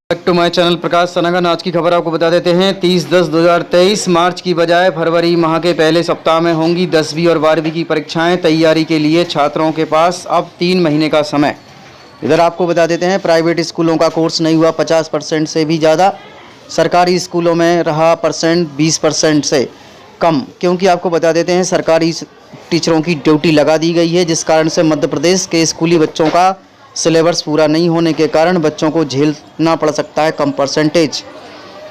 Back to my channel प्रकाश सनागन। आज की खबर आपको बता देते हैं 30/10/2023 मार्च की बजाय फरवरी माह के पहले सप्ताह में होंगी 10वीं और 12वीं की परीक्षाएं। तैयारी के लिए छात्रों के पास अब 3 महीने का समय। इधर आपको बता देते हैं प्राइवेट स्कूलों का कोर्स नहीं हुआ 50% से भी ज़्यादा, सरकारी स्कूलों में रहा परसेंट 20% से कम, क्योंकि आपको बता देते हैं सरकारी टीचरों की ड्यूटी लगा दी गई है, जिस कारण से मध्य प्रदेश के स्कूली बच्चों का सिलेबस पूरा नहीं होने के कारण बच्चों को झेलना पड़ सकता है कम परसेंटेज।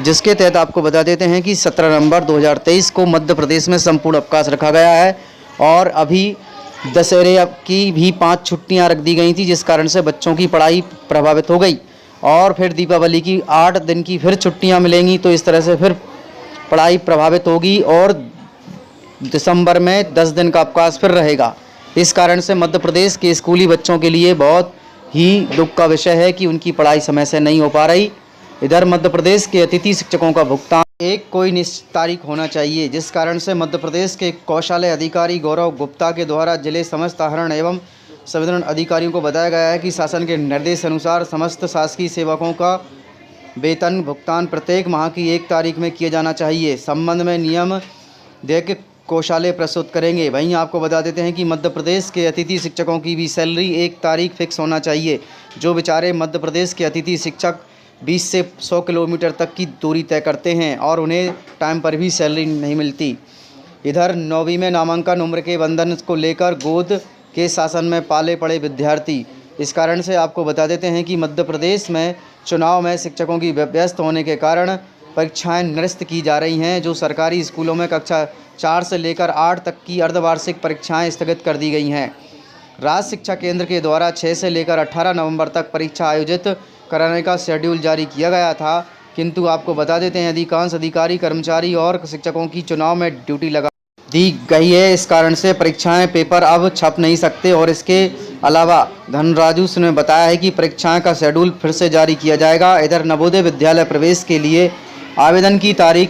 जिसके तहत आपको बता देते हैं कि 17 नवंबर 2023 को मध्य प्रदेश में संपूर्ण अवकाश रखा गया है और अभी दशहरे की भी 5 छुट्टियां रख दी गई थी, जिस कारण से बच्चों की पढ़ाई प्रभावित हो गई और फिर दीपावली की 8 दिन की फिर छुट्टियां मिलेंगी, तो इस तरह से फिर पढ़ाई प्रभावित होगी और दिसंबर में 10 दिन का अवकाश फिर रहेगा। इस कारण से मध्य प्रदेश के स्कूली बच्चों के लिए बहुत ही दुख का विषय है कि उनकी पढ़ाई समय से नहीं हो पा रही। इधर मध्य प्रदेश के अतिथि शिक्षकों का भुगतान एक कोई निश्चित तारीख होना चाहिए, जिस कारण से मध्य प्रदेश के कौशल अधिकारी गौरव गुप्ता के द्वारा जिले समस्त आहरण एवं संवितरण अधिकारियों को बताया गया है कि शासन के निर्देश अनुसार समस्त शासकीय सेवकों का वेतन भुगतान प्रत्येक माह की 1 तारीख में किया जाना चाहिए। संबंध में नियम देख कोषालय प्रस्तुत करेंगे। वहीं आपको बता देते हैं कि मध्य प्रदेश के अतिथि शिक्षकों की भी सैलरी 1 तारीख फिक्स होना चाहिए। जो बेचारे मध्य प्रदेश के अतिथि शिक्षक 20 से 100 किलोमीटर तक की दूरी तय करते हैं और उन्हें टाइम पर भी सैलरी नहीं मिलती। इधर 9वीं में नामांकन उम्र के बंधन को लेकर गोद के शासन में पाले पड़े विद्यार्थी। इस कारण से आपको बता देते हैं कि मध्य प्रदेश में चुनाव में शिक्षकों की व्यस्त होने के कारण परीक्षाएं निरस्त की जा रही हैं। जो सरकारी स्कूलों में कक्षा 4 से लेकर 8 तक की अर्धवार्षिक परीक्षाएं स्थगित कर दी गई हैं। राज्य शिक्षा केंद्र के द्वारा 6 से लेकर 18 नवंबर तक परीक्षा आयोजित कराने का शेड्यूल जारी किया गया था, किंतु आपको बता देते हैं अधिकांश अधिकारी कर्मचारी और शिक्षकों की चुनाव में ड्यूटी लगा दी गई है। इस कारण से परीक्षाएं पेपर अब छप नहीं सकते और इसके अलावा धनराजू ने बताया है कि परीक्षाएं का शेड्यूल फिर से जारी किया जाएगा। इधर नवोदय विद्यालय प्रवेश के लिए आवेदन की तारीख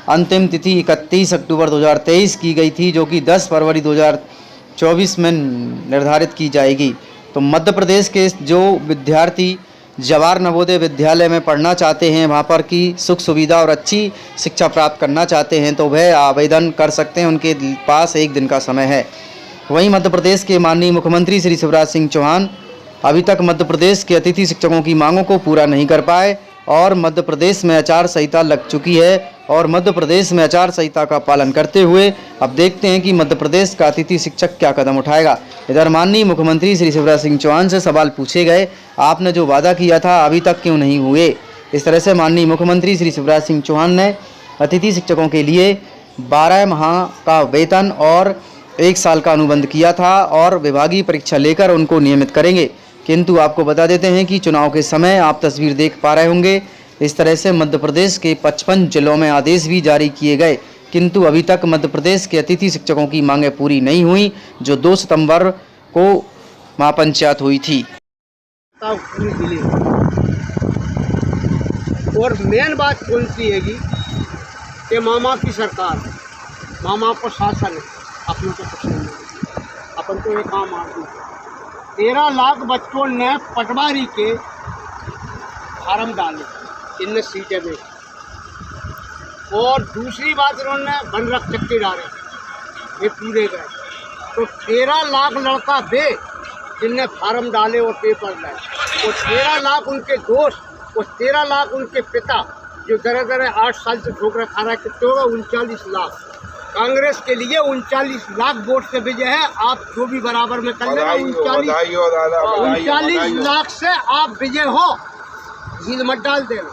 अंतिम तिथि 31 अक्टूबर 2023 की गई थी, जो कि 10 फरवरी 2024 में निर्धारित की जाएगी। तो मध्य प्रदेश के जो विद्यार्थी जवाहर नवोदय विद्यालय में पढ़ना चाहते हैं, वहाँ पर की सुख सुविधा और अच्छी शिक्षा प्राप्त करना चाहते हैं, तो वह आवेदन कर सकते हैं। उनके पास 1 दिन का समय है। वहीं मध्य प्रदेश के माननीय मुख्यमंत्री श्री शिवराज सिंह चौहान अभी तक मध्य प्रदेश के अतिथि शिक्षकों की मांगों को पूरा नहीं कर पाए और मध्य प्रदेश में आचार संहिता लग चुकी है और मध्य प्रदेश में आचार संहिता का पालन करते हुए अब देखते हैं कि मध्य प्रदेश का अतिथि शिक्षक क्या कदम उठाएगा। इधर माननीय मुख्यमंत्री श्री शिवराज सिंह चौहान से सवाल पूछे गए, आपने जो वादा किया था अभी तक क्यों नहीं हुए। इस तरह से माननीय मुख्यमंत्री श्री शिवराज सिंह चौहान ने अतिथि शिक्षकों के लिए 12 माह का वेतन और 1 साल का अनुबंध किया था और विभागीय परीक्षा लेकर उनको नियमित करेंगे। किंतु आपको बता देते हैं कि चुनाव के समय आप तस्वीर देख पा रहे होंगे, इस तरह से मध्य प्रदेश के 55 जिलों में आदेश भी जारी किए गए, किंतु अभी तक मध्य प्रदेश के अतिथि शिक्षकों की मांगें पूरी नहीं हुई, जो 2 सितंबर को महापंचायत हुई थी। और मेन बात कौन सी है कि मामा की सरकार, मामा को शासन है, अपनों को कुछ नहीं, अपन तो ये काम आदमी। 13 लाख बच्चों ने पटवारी के फार्म डाले, इनने सीटें में। और दूसरी बात इन्होंने वन रक्षक के डाले, ये पूरे गए। तो 13 लाख लड़का दे जिनने फार्म डाले और पेपर डाले, और 13 लाख उनके दोस्त और 13 लाख उनके पिता जो दर 8 साल से ठोकरा खा रहा है। कितने होगा? 39 लाख। कांग्रेस के लिए 39 लाख वोट से विजय है। आप जो भी बराबर में कर लेना, 39 लाख से आप विजय हो। झील मत डाल देना।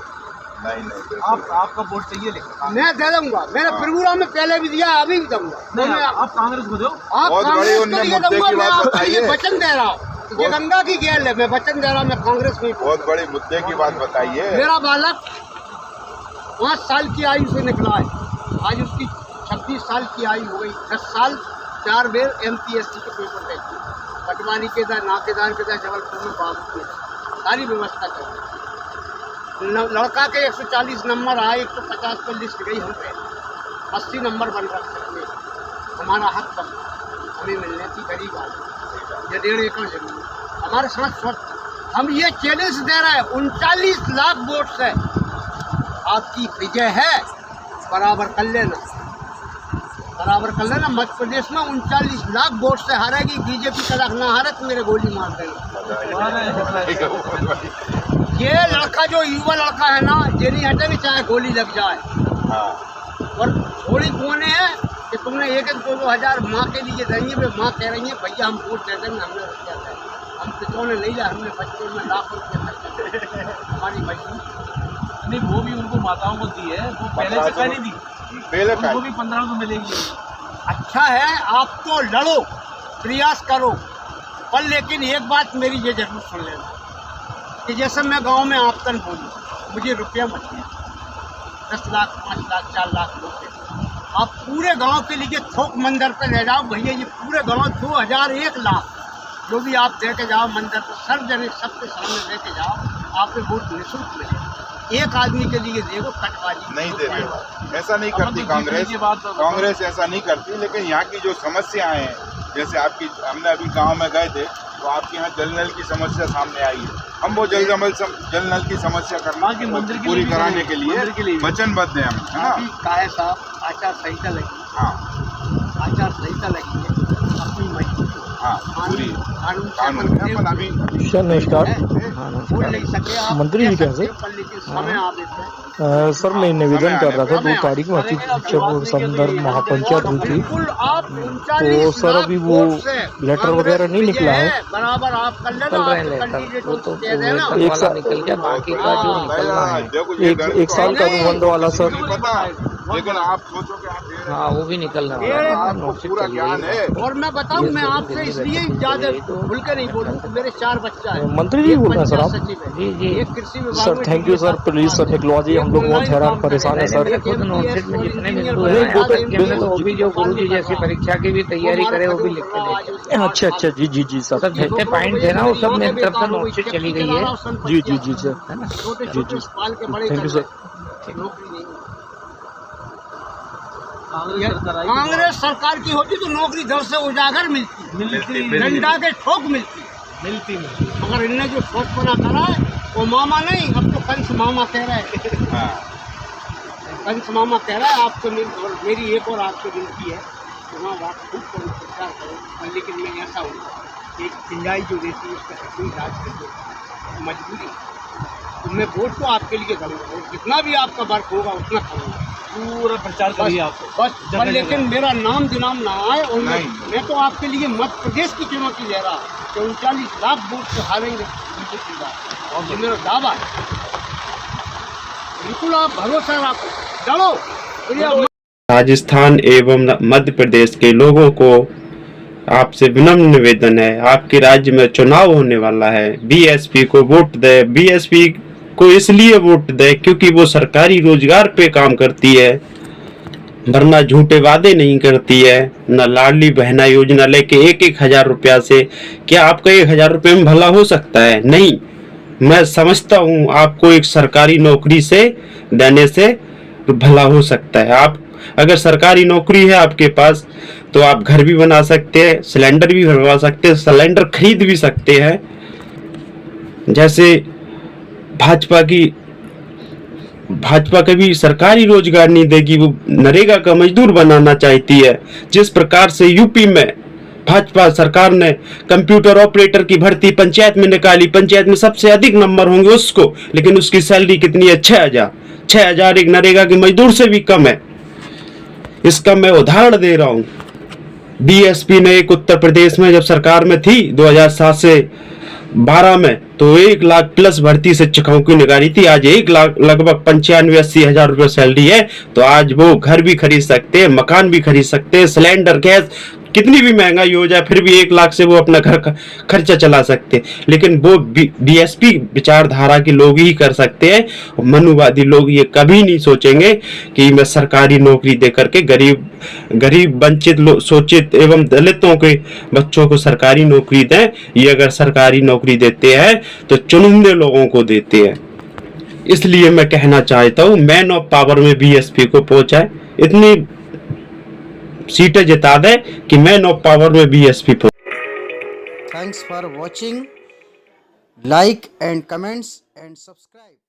नहीं आपका वोट चाहिए, लेकिन मैं दे दूंगा। मैंने त्रिपुरा में पहले भी दिया, अभी भी दूंगा। आप कांग्रेस को दो। आप कांग्रेस को लिए दूंगा। मैं आपको ये वचन दे रहा हूँ, ये गंगा की गेल है, मैं वचन दे रहा हूँ। मैं कांग्रेस में बहुत बड़े मुद्दे की बात बताइए। मेरा बालक 5 साल की आयु से निकला है, आज उसकी 26 साल की आयु हो गई। 10 साल 4 बार MPSC के पेपर दे, पटवारी के दर, नाकेदार के दर, जबलपुर में बाबू के सारी व्यवस्था कर। लड़का के 140 नंबर आए, 150 पर लिस्ट गई, हम पे 80 नंबर बन रख सकते। हमारा हक बन हमें मिलने की गरीब आदमी, ये 1.5 एकड़ जमीन हमारे साथ स्वच्छ हम ये चैलेंज दे रहे हैं, 39 लाख वोट से आपकी विजय है, बराबर कर लेना, बराबर कर लेना। मध्य प्रदेश में 39 लाख वोट से हारेगी बीजेपी, कदक ना हारे तो मेरे गोली मार देना। ये लड़का जो युवा लड़का है ना, ये नहीं हटेगी चाहे गोली लग जाए। और थोड़ी कोने है कि तुमने 1-2 हज़ार माँ के लिए देंगे, वे माँ कह रही है भैया हम वोट दे देंगे, हमने रुपया है, हम पिछों ने नहीं लिया, हमने बच्चों में लाखों रुपये खर्च किए, हमारी मजबूरी नहीं। वो भी उनको माताओं को दी है, वो पहले से कहीं नहीं दी, पहले उनको भी 15 तो मिलेगी। अच्छा है, आप तो लड़ो, प्रयास करो, पर लेकिन एक बात मेरी ये जरूर सुन लेना कि जैसे मैं गांव में आपतन बोलूँ, मुझे रुपया मत दिया, 10 लाख 5 लाख 4 लाख रुपये, आप पूरे गांव के लिए थोक मंदिर पे ले जाओ भैया, ये पूरे गांव 2000 1 लाख जो भी आप दे के जाओ मंदिर पर, सार्वजनिक सबके सामने दे के जाओ, आपके वोट निःशुल्क मिले। एक आदमी के लिए देखो कटबाजी नहीं दे रहे, ऐसा नहीं करती कांग्रेस। कांग्रेस ऐसा नहीं करती, लेकिन यहाँ की जो समस्याएं हैं, जैसे आपकी, हमने अभी गांव में गए थे तो आपके यहाँ जल नल की समस्या सामने आई है। हम वो जल नल की समस्या करना की मंदिर पूरी कराने के लिए वचनबद्ध हैं हम, है ना। काहे साहब आचार संहिता लगी, हाँ आचार संहिता लगी है, अपनी मजबूरी, हाँ पूरी कानून कानून है, पर अभी सर नमस्कार। बोल नहीं सके आप, मंत्री जी कैसे? लेकिन समय आ देते हैं। सर मैं निवेदन कर रहा था 2 तारीख में संदर्भ महापंचायत हुई थी, बिल्कुल आप तो सर अभी वो लेटर वगैरह नहीं निकला है। बराबर आप कर लेना, वो तो एक साल निकल गया, बाकी का जो निकलना है एक साल का अनुबंध वाला सर। पता, लेकिन आप सोचो कि आप हाँ वो भी निकलना पूरा ज्ञान है। और मैं बताऊं, मैं आपसे इसलिए ज्यादा खुल के नहीं बोलूं, मेरे 4 बच्चा है। मंत्री जी बोल रहे हैं सर आप? जी जी एक कृषि विभाग sir thank you sir, please sir निकलवा दीजिए, हम लोग बहुत हैरान परेशान है सर। खुद नोटशीट में जितने बिंदु हैं तो वो भी जो गुरु जी जैसी परीक्षा की भी तैयारी करे वो भी लिख के देते। अच्छा अच्छा जी जी जी सर, सब जितने पॉइंट है ना वो सब मेरी तरफ से नोटशीट चली गई है। जी जी जी सर, है ना, छोटे जी छोटे जी पाल के बड़े थैंक यू सर। नौकरी नहीं। कांग्रेस सरकार की होती तो नौकरी दर से उजागर मिलती, डंडा के ठोक मिलती। मगर इनने जो ठोक बना करा है वो मामा नहीं, अब तो कंस मामा कह रहा है। कंस मामा कह रहा है आपको। मेरी एक और आपसे विनती है कि वहाँ बात खूब करो, प्रचार करो, लेकिन मैं ऐसा हूँ एक चिंगाई जो देती है उसका सही इलाज कर दो, मजबूरी। तो मैं वोट तो आपके लिए करूँगा, जितना भी आपका वर्क होगा उतना करूँगा, पूरा प्रचार करिए आप बस। लेकिन मेरा नाम दिनाम ना आए। और मैं तो आपके लिए मध्य प्रदेश की चुनौती ले रहा हूँ कि 39 लाख वोट से हारेंगे बीजेपी का, और ये मेरा दावा है। बिल्कुल आप भरोसा रखो, चलो। राजस्थान एवं मध्य प्रदेश के लोगों को आपसे विनम्र निवेदन है, आपके राज्य में चुनाव होने वाला है, बीएसपी को वोट दे। बीएसपी को इसलिए वोट दे क्योंकि वो सरकारी रोजगार पे काम करती है, वरना झूठे वादे नहीं करती है। न लाडली बहना योजना लेके 1-1 हज़ार रुपया से क्या आपका 1,000 रुपये में भला हो सकता है? नहीं। मैं समझता हूँ आपको एक सरकारी नौकरी से देने से भला हो सकता है। आप अगर सरकारी नौकरी है आपके पास तो आप घर भी बना सकते हैं, सिलेंडर भी भरवा सकते हैं, सिलेंडर खरीद भी सकते हैं। जैसे भाजपा कभी सरकारी रोजगार नहीं देगी, वो नरेगा का मजदूर बनाना चाहती है। जिस प्रकार से यूपी में भाजपा सरकार ने कंप्यूटर ऑपरेटर की भर्ती पंचायत में निकाली, पंचायत में सबसे अधिक नंबर होंगे उसको, लेकिन उसकी सैलरी कितनी है? 6,000 एक नरेगा के मजदूर से भी कम है। इसका मैं उदाहरण दे रहा हूं। बीएसपी ने एक उत्तर प्रदेश में जब सरकार में थी 2007 से 12 में, तो 1 लाख प्लस भर्ती शिक्षकों की निकाली थी। आज 1 लाख लगभग 95-80 हज़ार रुपये सैलरी है, तो आज वो घर भी खरीद सकते हैं, मकान भी खरीद सकते हैं, सिलेंडर गैस कितनी भी महंगाई हो जाए फिर भी 1 लाख से वो अपना घर का खर्चा चला सकते हैं। लेकिन वो बीएसपी विचारधारा के लोग ही कर सकते हैं। मनुवादी लोग ये कभी नहीं सोचेंगे कि मैं सरकारी नौकरी दे करके गरीब वंचित शोषित एवं दलितों के बच्चों को सरकारी नौकरी दें। ये अगर सरकारी नौकरी देते हैं तो चुनिंदे लोगों को देते हैं। इसलिए मैं कहना चाहता हूँ मैन ऑफ पावर में बीएसपी को पहुंचाए, इतनी सीटें जिता दे कि मैन ऑफ पावर में BSP. Thanks for watching. like and comments and subscribe.